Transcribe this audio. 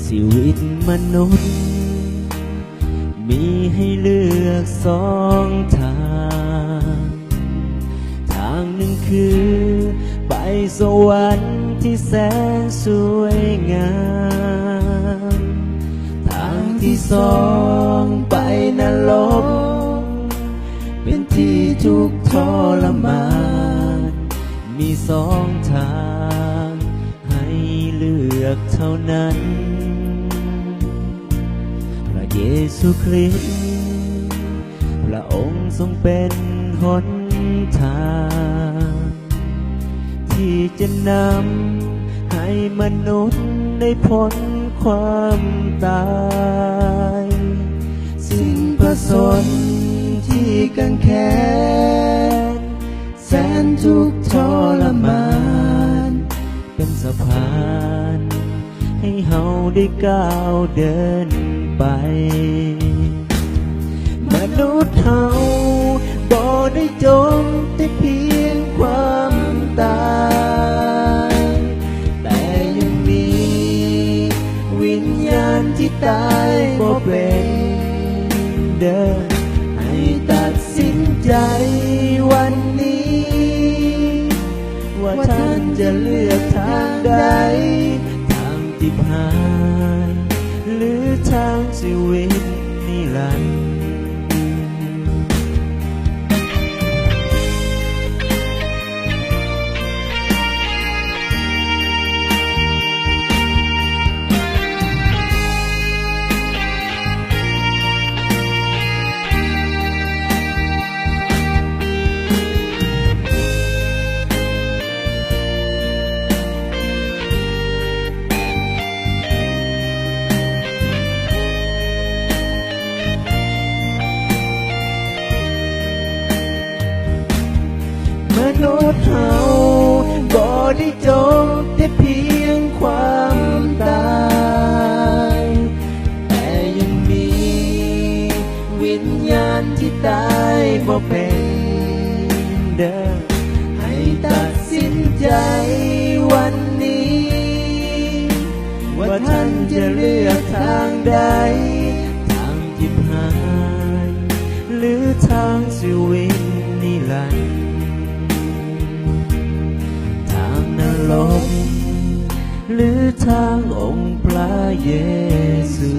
ชีวิตมนุษย์มีให้เลือกสองทางทางหนึ่งคือไปสวรรค์ที่แสนสวยงามทางที่สองไปนรกเป็นที่ทุกข์ทรมานมีสองทางให้เลือกเท่านั้นพระเยซูคริสต์พระองค์ทรงเป็นหนทางที่จะนำให้มนุษย์ได้พ้นความตายสิ่งประสนที่กังแขนแสนทุกข์ทรมานเป็นสะพานให้เฮาได้ก้าวเดินไปมนุษย์เฮาบ่ได้จมแต่เพียงความตายแต่ยังมีวิญญาณที่ตายบ่เป็นเดินให้ตัดสินใจวันนี้ว่าท่านจะเลือกทางใดทางที่ผ่านหรือทางชีวิตนิรันดร์มนุษย์เฮาบ่ได้จมแต่เพียงความตายแต่ยังมีวิญญาณที่ตายบ่เป็นเดินให้ตัดสินใจวันนี้ว่าท่านจะเลือกทางใดทางที่ผ่านหรือทางชีวิตนิรันดร์ลมหรือทางองค์พระเยซู